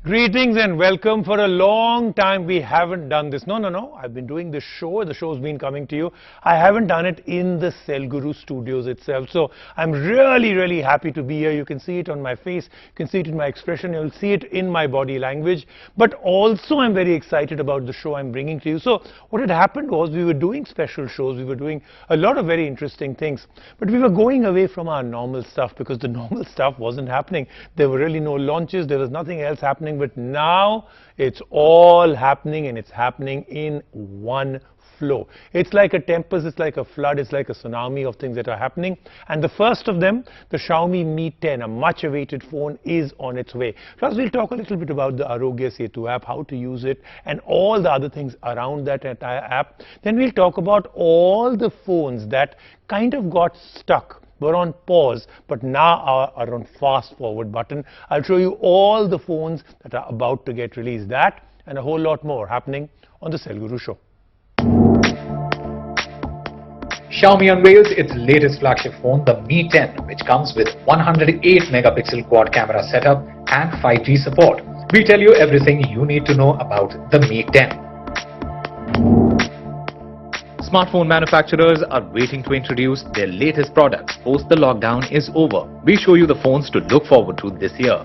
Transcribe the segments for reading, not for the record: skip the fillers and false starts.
Greetings and welcome. For a long time we haven't done this. No. I've been doing this show. The show's been coming to you. I haven't done it in the Selguru studios itself. So I'm really happy to be here. You can see it on my face. You can see it in my expression. You'll see it in my body language. But also I'm very excited about the show I'm bringing to you. So what had happened was we were doing special shows. We were doing a lot of very interesting things. But we were going away from our normal stuff because the normal stuff wasn't happening. There were really no launches. There was nothing else happening. But now it's all happening, and it's happening in one flow. It's like a tempest, it's like a flood, it's like a tsunami of things that are happening. And the first of them, the Xiaomi Mi 10, a much awaited phone, is on its way. Plus we'll talk a little bit about the Aarogya Setu app, how to use it, and all the other things around that entire app. Then we'll talk about all the phones that kind of got stuck, were on pause, but now are on fast forward button. I'll show you all the phones that are about to get released. That and a whole lot more happening on the Selguru show. Xiaomi unveils its latest flagship phone, the Mi 10, which comes with 108-megapixel quad camera setup and 5G support. We tell you everything you need to know about the Mi 10. Smartphone manufacturers are waiting to introduce their latest products post the lockdown is over. We show you the phones to look forward to this year.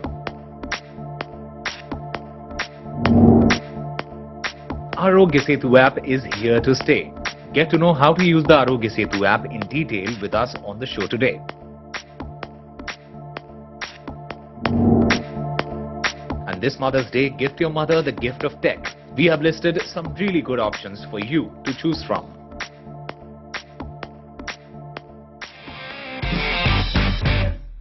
Aarogya Setu app is here to stay. Get to know how to use the Aarogya Setu app in detail with us on the show today. And this Mother's Day, gift your mother the gift of tech. We have listed some really good options for you to choose from.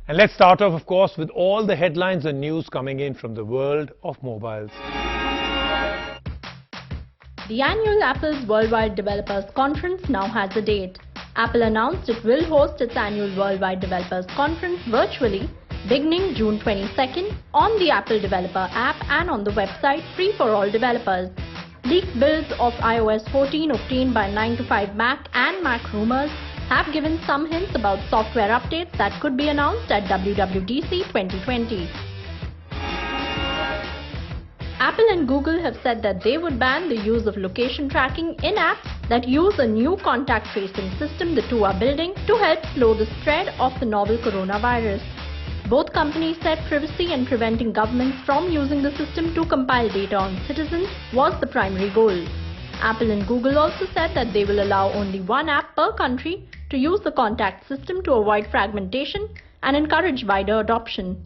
And let's start off, of course, with all the headlines and news coming in from the world of mobiles. The annual Apple's Worldwide Developers Conference now has a date. Apple announced it will host its annual Worldwide Developers Conference virtually beginning June 22nd on the Apple Developer app and on the website free for all developers. Leaked builds of iOS 14 obtained by 9to5Mac and Mac Rumors have given some hints about software updates that could be announced at WWDC 2020. Apple and Google have said that they would ban the use of location tracking in apps that use a new contact tracing system the two are building to help slow the spread of the novel coronavirus. Both companies said privacy and preventing governments from using the system to compile data on citizens was the primary goal. Apple and Google also said that they will allow only one app per country to use the contact system to avoid fragmentation and encourage wider adoption.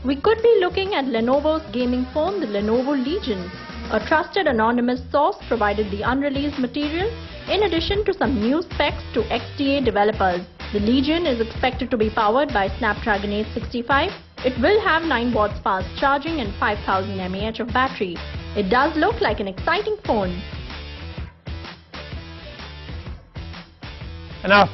We could be looking at Lenovo's gaming phone, the Lenovo Legion. A trusted anonymous source provided the unreleased material in addition to some new specs to XDA developers. The Legion is expected to be powered by Snapdragon 865. It will have 9 watts fast charging and 5000 mAh of battery. It does look like an exciting phone. And our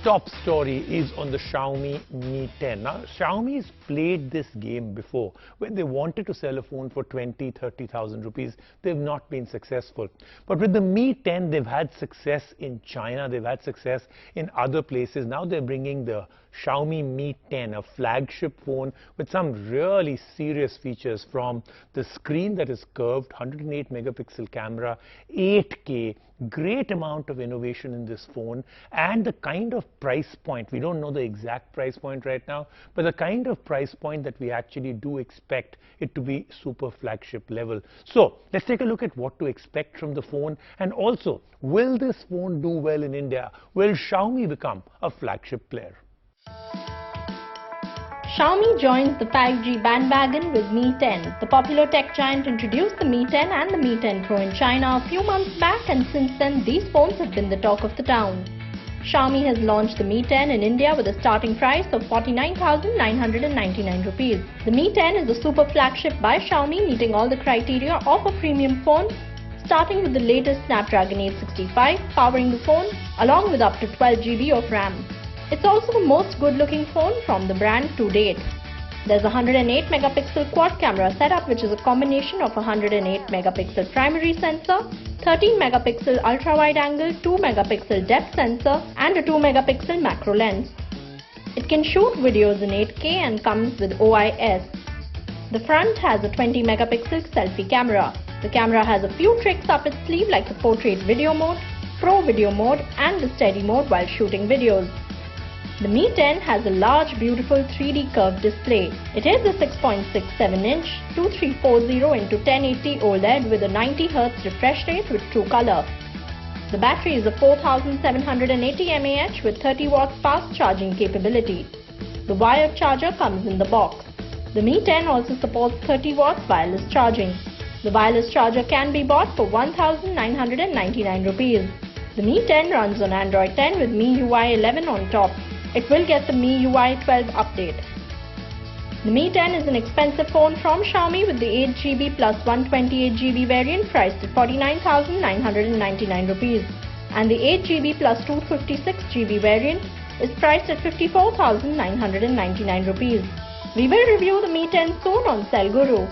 top story is on the Xiaomi Mi 10. Now, Xiaomi's played this game before. When they wanted to sell a phone for 20,000-30,000 rupees, they've not been successful. But with the Mi 10, they've had success in China, they've had success in other places. Now they're bringing the Xiaomi Mi 10, a flagship phone with some really serious features, from the screen that is curved, 108 megapixel camera, 8K, great amount of innovation in this phone, and the kind of price point, we don't know the exact price point right now, but the kind of price point that we actually do expect it to be super flagship level. So let's take a look at what to expect from the phone, and also, will this phone do well in India? Will Xiaomi become a flagship player? Xiaomi joins the 5G bandwagon with Mi 10. The popular tech giant introduced the Mi 10 and the Mi 10 Pro in China a few months back, and since then these phones have been the talk of the town. Xiaomi has launched the Mi 10 in India with a starting price of 49,999 rupees. The Mi 10 is a super flagship by Xiaomi, meeting all the criteria of a premium phone, starting with the latest Snapdragon 865 powering the phone, along with up to 12 GB of RAM. It's also the most good-looking phone from the brand to date. There's a 108 megapixel quad camera setup, which is a combination of a 108 megapixel primary sensor, 13 megapixel ultra-wide angle, 2 megapixel depth sensor and a 2 megapixel macro lens. It can shoot videos in 8K and comes with OIS. The front has a 20 megapixel selfie camera. The camera has a few tricks up its sleeve like the portrait video mode, pro video mode and the steady mode while shooting videos. The Mi 10 has a large beautiful 3D curved display. It is a 6.67-inch 2340x1080 OLED with a 90Hz refresh rate with true color. The battery is a 4780 mAh with 30 watts fast charging capability. The wired charger comes in the box. The Mi 10 also supports 30 watts wireless charging. The wireless charger can be bought for 1999 rupees. The Mi 10 runs on Android 10 with MIUI 11 on top. It will get the MIUI 12 update. The Mi 10 is an expensive phone from Xiaomi with the 8GB plus 128GB variant priced at 49,999 rupees and the 8GB plus 256GB variant is priced at 54,999 rupees. We will review the Mi 10 soon on Cellguru.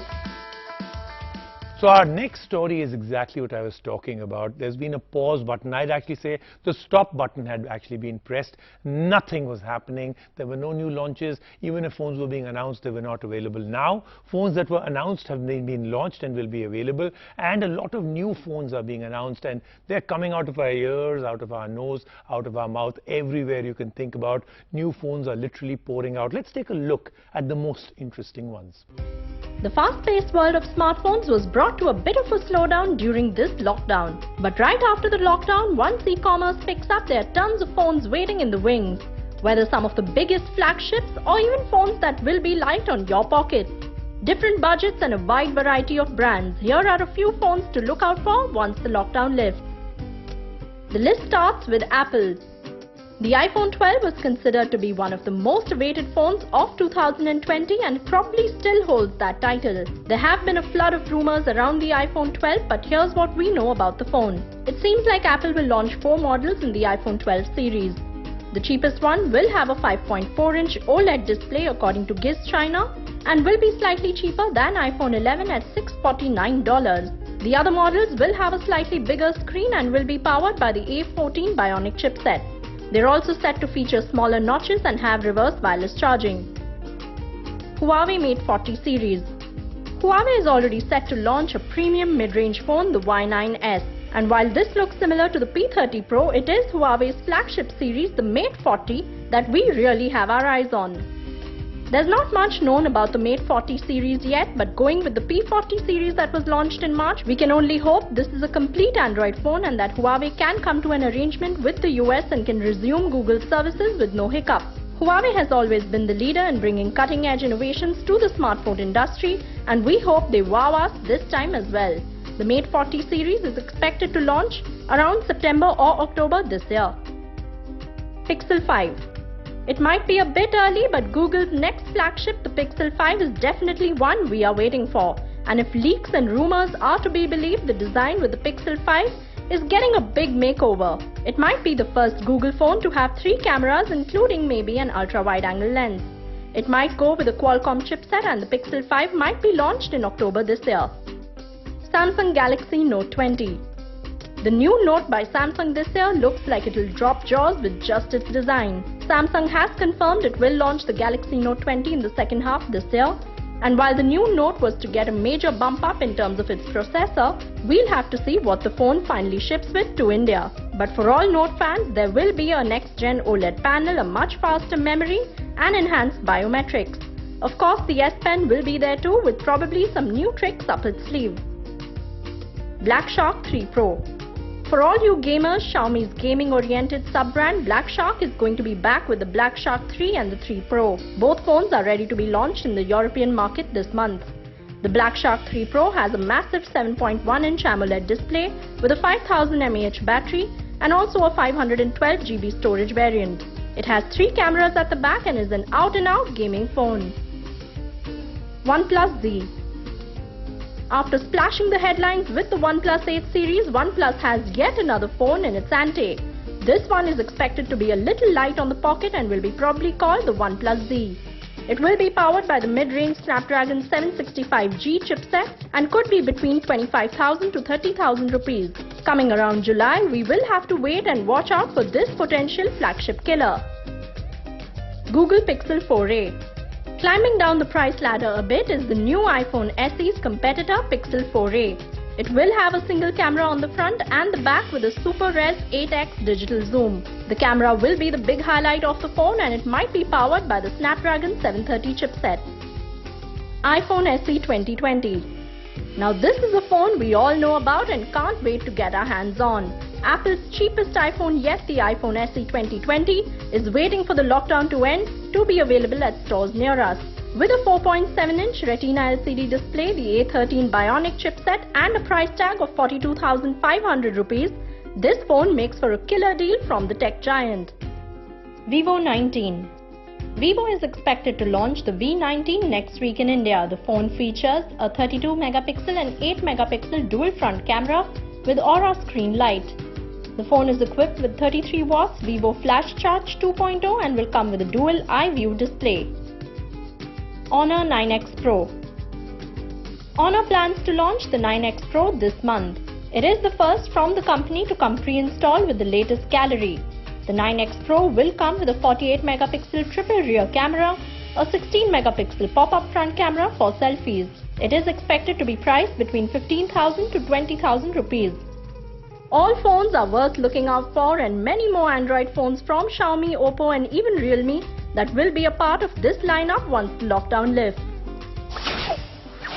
So our next story is exactly what I was talking about. There's been a pause button. I'd actually say the stop button had actually been pressed. Nothing was happening. There were no new launches. Even if phones were being announced, they were not available. Now, phones that were announced have been launched and will be available. And a lot of new phones are being announced. And they're coming out of our ears, out of our nose, out of our mouth. Everywhere you can think about, new phones are literally pouring out. Let's take a look at the most interesting ones. The fast-paced world of smartphones was brought to a bit of a slowdown during this lockdown. But right after the lockdown, once e-commerce picks up, there are tons of phones waiting in the wings. Whether some of the biggest flagships or even phones that will be light on your pocket. Different budgets and a wide variety of brands. Here are a few phones to look out for once the lockdown lifts. The list starts with Apple. The iPhone 12 was considered to be one of the most awaited phones of 2020 and probably still holds that title. There have been a flood of rumors around the iPhone 12, but here's what we know about the phone. It seems like Apple will launch 4 models in the iPhone 12 series. The cheapest one will have a 5.4-inch OLED display according to Giz China and will be slightly cheaper than iPhone 11 at $649. The other models will have a slightly bigger screen and will be powered by the A14 Bionic chipset. They're also set to feature smaller notches and have reverse wireless charging. Huawei Mate 40 series. Huawei is already set to launch a premium mid-range phone, the Y9s. And while this looks similar to the P30 Pro, it is Huawei's flagship series, the Mate 40, that we really have our eyes on. There's not much known about the Mate 40 series yet, but going with the P40 series that was launched in March, we can only hope this is a complete Android phone and that Huawei can come to an arrangement with the US and can resume Google services with no hiccups. Huawei has always been the leader in bringing cutting-edge innovations to the smartphone industry, and we hope they wow us this time as well. The Mate 40 series is expected to launch around September or October this year. Pixel 5. It might be a bit early, but Google's next flagship, the Pixel 5, is definitely one we are waiting for. And if leaks and rumors are to be believed, the design with the Pixel 5 is getting a big makeover. It might be the first Google phone to have 3 cameras, including maybe an ultra-wide-angle lens. It might go with a Qualcomm chipset, and the Pixel 5 might be launched in October this year. Samsung Galaxy Note 20. The new Note by Samsung this year looks like it will drop jaws with just its design. Samsung has confirmed it will launch the Galaxy Note 20 in the second half this year. And while the new Note was to get a major bump up in terms of its processor, we'll have to see what the phone finally ships with to India. But for all Note fans, there will be a next-gen OLED panel, a much faster memory and enhanced biometrics. Of course, the S Pen will be there too, with probably some new tricks up its sleeve. Black Shark 3 Pro. For all you gamers, Xiaomi's gaming-oriented sub-brand Black Shark is going to be back with the Black Shark 3 and the 3 Pro. Both phones are ready to be launched in the European market this month. The Black Shark 3 Pro has a massive 7.1-inch AMOLED display with a 5000 mAh battery and also a 512GB storage variant. It has 3 cameras at the back and is an out-and-out gaming phone. OnePlus Z. After splashing the headlines with the OnePlus 8 series, OnePlus has yet another phone in its ante. This one is expected to be a little light on the pocket and will be probably called the OnePlus Z. It will be powered by the mid-range Snapdragon 765G chipset and could be between 25,000 to 30,000 rupees. Coming around July, we will have to wait and watch out for this potential flagship killer. Google Pixel 4a. Climbing down the price ladder a bit is the new iPhone SE's competitor Pixel 4a. It will have a single camera on the front and the back with a super res 8x digital zoom. The camera will be the big highlight of the phone and it might be powered by the Snapdragon 730 chipset. iPhone SE 2020. Now this is a phone we all know about and can't wait to get our hands on. Apple's cheapest iPhone yet, the iPhone SE 2020, is waiting for the lockdown to end to be available at stores near us. With a 4.7-inch Retina LCD display, the A13 Bionic chipset and a price tag of 42,500 rupees, this phone makes for a killer deal from the tech giant. Vivo 19. Vivo is expected to launch the V19 next week in India. The phone features a 32-megapixel and 8-megapixel dual front camera with Aura screen light. The phone is equipped with 33 watts Vivo Flash Charge 2.0 and will come with a dual iView display. Honor 9X Pro. Honor plans to launch the 9X Pro this month. It is the first from the company to come pre-installed with the latest gallery. The 9X Pro will come with a 48-megapixel triple rear camera, a 16-megapixel pop-up front camera for selfies. It is expected to be priced between 15,000 to 20,000 rupees. All phones are worth looking out for and many more Android phones from Xiaomi, Oppo and even Realme that will be a part of this lineup once the lockdown lifts.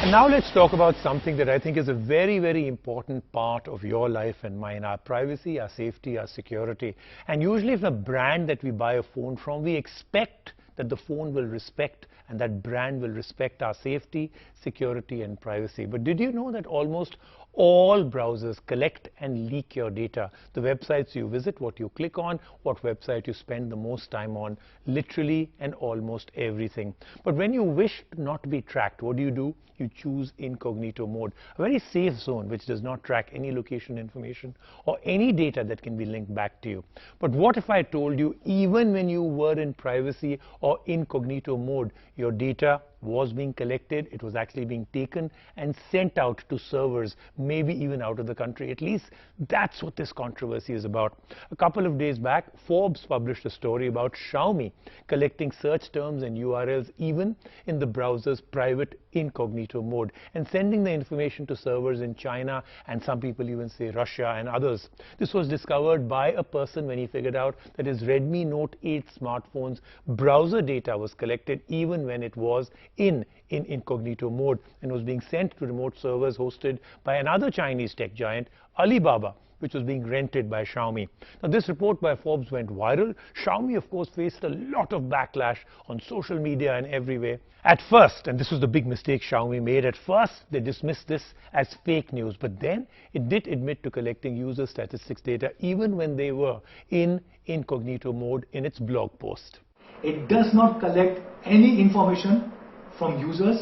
And now let's talk about something that I think is a very, very important part of your life and mine, our privacy, our safety, our security. And usually from a brand that we buy a phone from, we expect that the phone will respect and that brand will respect our safety, security and privacy. But did you know that almost all browsers collect and leak your data? The websites you visit, what you click on, what website you spend the most time on, literally and almost everything. But when you wish not to be tracked, what do? You choose incognito mode, a very safe zone which does not track any location information or any data that can be linked back to you. But what if I told you even when you were in privacy or incognito mode, your data was being collected, it was actually being taken and sent out to servers, maybe even out of the country? At least that's what this controversy is about. A couple of days back, Forbes published a story about Xiaomi collecting search terms and URLs even in the browser's private incognito mode and sending the information to servers in China and some people even say Russia and others. This was discovered by a person when he figured out that his Redmi Note 8 smartphone's browser data was collected even when it was in incognito mode and was being sent to remote servers hosted by another Chinese tech giant, Alibaba, which was being rented by Xiaomi. Now, this report by Forbes went viral. Xiaomi, of course, faced a lot of backlash on social media and everywhere. At first, and this was the big mistake Xiaomi made, at first they dismissed this as fake news, but then it did admit to collecting user statistics data even when they were in incognito mode in its blog post. It does not collect any information from users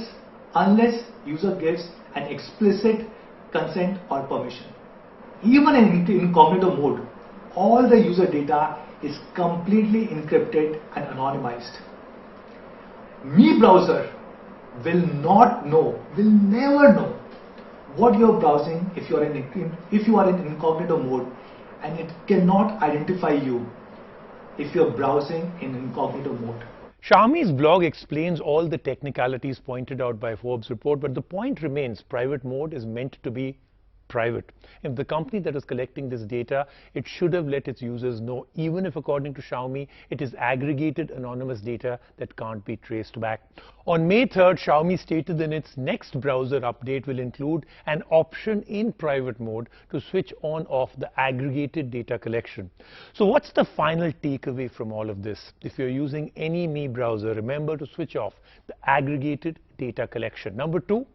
unless user gives an explicit consent or permission. Even in incognito mode, all the user data is completely encrypted and anonymized. Mi browser will not know, will never know what you're browsing if you are in incognito mode, and it cannot identify you if you're browsing in incognito mode. Xiaomi's blog explains all the technicalities pointed out by Forbes report, but the point remains: private mode is meant to be private. If the company that is collecting this data, it should have let its users know, even if according to Xiaomi, it is aggregated anonymous data that can't be traced back. On May 3rd, Xiaomi stated that its next browser update will include an option in private mode to switch on off the aggregated data collection. So what's the final takeaway from all of this? If you're using any Mi browser, remember to switch off the aggregated data collection. Number two,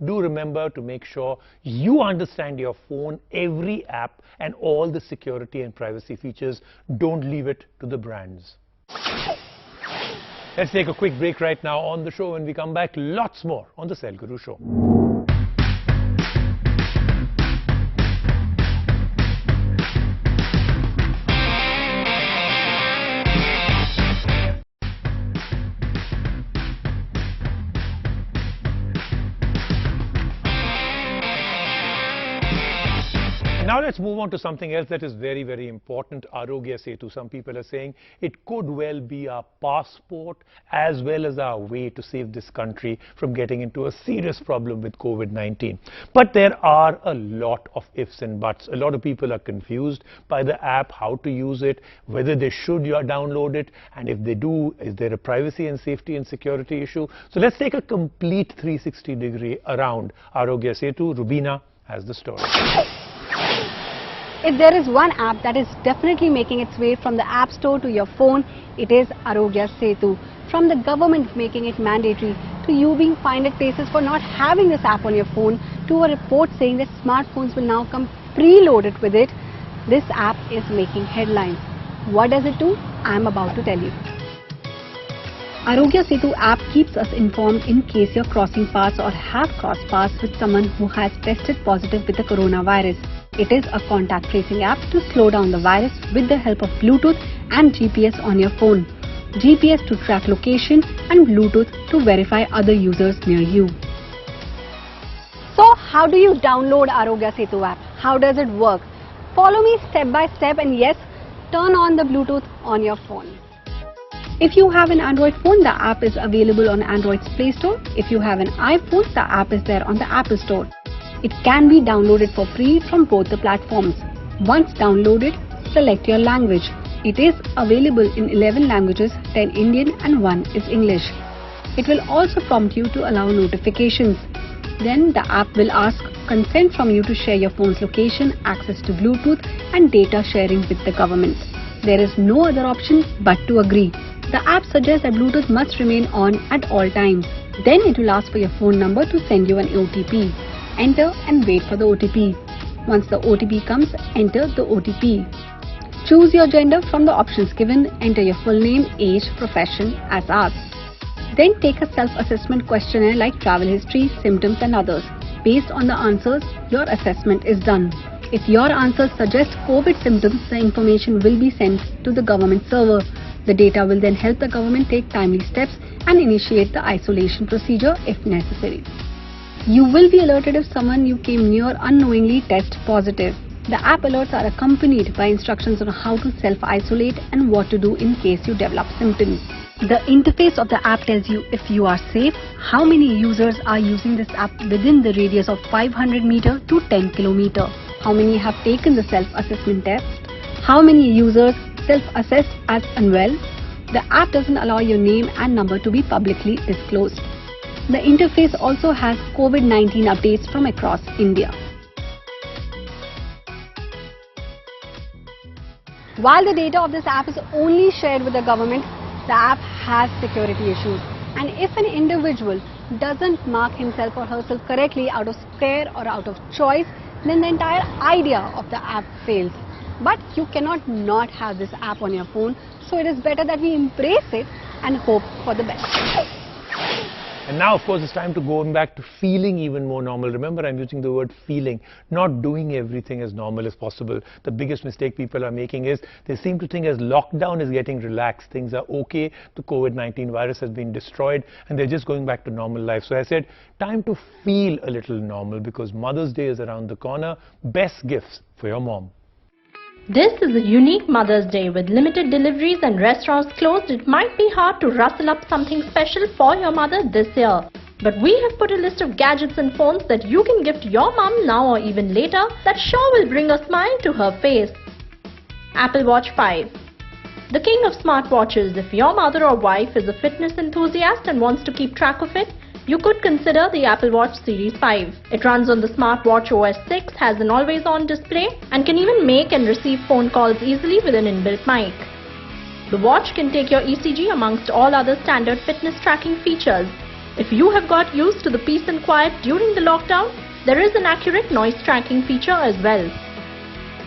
do remember to make sure you understand your phone, every app, and all the security and privacy features. Don't leave it to the brands. Let's take a quick break right now on the show. When we come back, lots more on the Cell Guru Show. Now let's move on to something else that is very, very important, Aarogya Setu. Some people are saying it could well be our passport as well as our way to save this country from getting into a serious problem with COVID-19. But there are a lot of ifs and buts. A lot of people are confused by the app, how to use it, whether they should download it, and if they do, is there a privacy and safety and security issue? So let's take a complete 360-degree around Aarogya Setu. Rubina has the story. If there is one app that is definitely making its way from the App Store to your phone, it is Aarogya Setu. From the government making it mandatory, to you being fined at places for not having this app on your phone, to a report saying that smartphones will now come preloaded with it, this app is making headlines. What does it do? I am about to tell you. Aarogya Setu app keeps us informed in case you're crossing paths or have crossed paths with someone who has tested positive with the coronavirus. It is a contact tracing app to slow down the virus with the help of Bluetooth and GPS on your phone. GPS to track location and Bluetooth to verify other users near you. So how do you download Aarogya Setu app? How does it work? Follow me step by step, and yes, turn on the Bluetooth on your phone. If you have an Android phone, the app is available on Android's Play Store. If you have an iPhone, the app is there on the Apple Store. It can be downloaded for free from both the platforms. Once downloaded, select your language. It is available in 11 languages, 10 Indian and 1 is English. It will also prompt you to allow notifications. Then the app will ask consent from you to share your phone's location, access to Bluetooth and data sharing with the government. There is no other option but to agree. The app suggests that Bluetooth must remain on at all times. Then it will ask for your phone number to send you an OTP. Enter and wait for the OTP. Once the OTP comes, enter the OTP. Choose your gender from the options given. Enter your full name, age, profession as asked. Then take a self-assessment questionnaire like travel history, symptoms and others. Based on the answers, your assessment is done. If your answers suggest COVID symptoms, the information will be sent to the government server. The data will then help the government take timely steps and initiate the isolation procedure if necessary. You will be alerted if someone you came near unknowingly tests positive. The app alerts are accompanied by instructions on how to self-isolate and what to do in case you develop symptoms. The interface of the app tells you if you are safe, how many users are using this app within the radius of 500 meter to 10 kilometer, how many have taken the self-assessment test, how many users self-assessed as unwell. The app doesn't allow your name and number to be publicly disclosed. The interface also has COVID-19 updates from across India. While the data of this app is only shared with the government, the app has security issues. And if an individual doesn't mark himself or herself correctly out of scare or out of choice, then the entire idea of the app fails. But you cannot not have this app on your phone, so it is better that we embrace it and hope for the best. And now, of course, it's time to go back to feeling even more normal. Remember, I'm using the word feeling, not doing everything as normal as possible. The biggest mistake people are making is they seem to think as lockdown is getting relaxed, things are okay, the COVID-19 virus has been destroyed, and they're just going back to normal life. So I said, time to feel a little normal, because Mother's Day is around the corner. Best gifts for your mom. This is a unique Mother's Day. With limited deliveries and restaurants closed, it might be hard to rustle up something special for your mother this year. But we have put a list of gadgets and phones that you can gift your mum now or even later that sure will bring a smile to her face. Apple Watch 5. The king of smartwatches. If your mother or wife is a fitness enthusiast and wants to keep track of it, you could consider the Apple Watch Series 5. It runs on the smartwatch OS 6, has an always-on display, and can even make and receive phone calls easily with an inbuilt mic. The watch can take your ECG amongst all other standard fitness tracking features. If you have got used to the peace and quiet during the lockdown, there is an accurate noise tracking feature as well.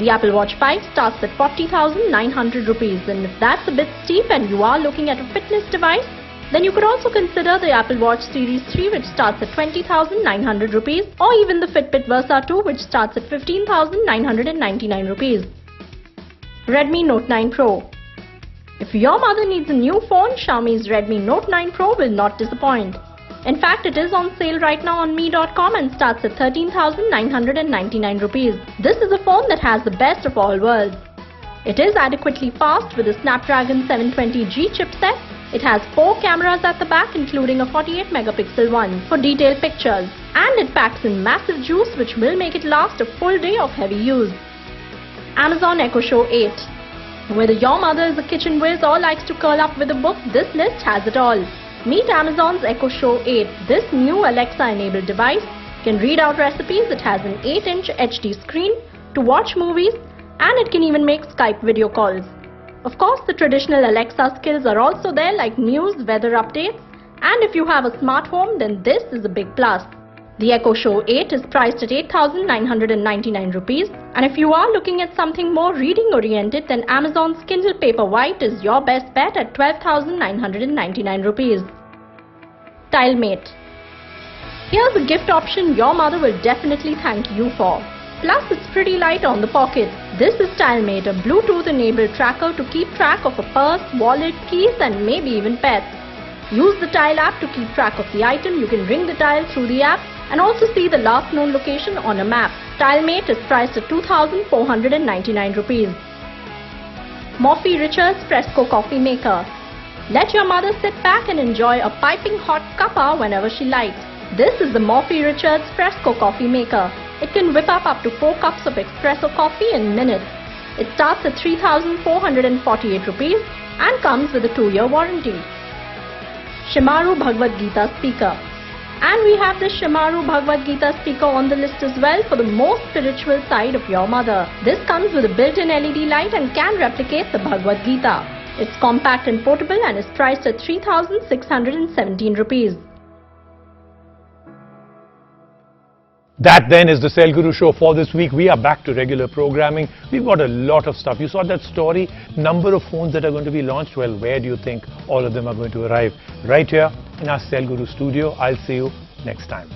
The Apple Watch 5 starts at 40,900 rupees, and if that's a bit steep and you are looking at a fitness device, then you could also consider the Apple Watch Series 3, which starts at 20,900 rupees, or even the Fitbit Versa 2, which starts at 15,999 rupees. Redmi Note 9 Pro. If your mother needs a new phone, Xiaomi's Redmi Note 9 Pro will not disappoint. In fact, it is on sale right now on Mi.com and starts at 13,999 rupees. This is a phone that has the best of all worlds. It is adequately fast with a Snapdragon 720G chipset. It has 4 cameras at the back, including a 48 megapixel one for detailed pictures. And it packs in massive juice, which will make it last a full day of heavy use. Amazon Echo Show 8. Whether your mother is a kitchen whiz or likes to curl up with a book, this list has it all. Meet Amazon's Echo Show 8. This new Alexa-enabled device can read out recipes. It has an 8-inch HD screen to watch movies, and it can even make Skype video calls. Of course, the traditional Alexa skills are also there, like news, weather updates, and if you have a smart home, then this is a big plus. The Echo Show 8 is priced at 8,999 rupees, and if you are looking at something more reading oriented, then Amazon's Kindle Paperwhite is your best bet at 12,999 rupees. TileMate. Here's a gift option your mother will definitely thank you for. Plus, it's pretty light on the pocket. This is TileMate, a Bluetooth-enabled tracker to keep track of a purse, wallet, keys, and maybe even pets. Use the Tile app to keep track of the item. You can ring the tile through the app and also see the last known location on a map. TileMate is priced at 2,499 rupees. Morphy Richards Fresco Coffee Maker. Let your mother sit back and enjoy a piping hot cuppa whenever she likes. This is the Morphy Richards Fresco Coffee Maker. It can whip up to 4 cups of espresso coffee in minutes. It starts at 3,448 rupees and comes with a 2-year warranty. Shimaru Bhagavad Gita Speaker. And we have the Shimaru Bhagavad Gita speaker on the list as well for the most spiritual side of your mother. This comes with a built-in LED light and can replicate the Bhagavad Gita. It's compact and portable and is priced at 3,617 rupees. That then is the Cell Guru show for this week. We are back to regular programming. We've got a lot of stuff. You saw that story, number of phones that are going to be launched. Well, where do you think all of them are going to arrive? Right here in our Cell Guru studio. I'll see you next time.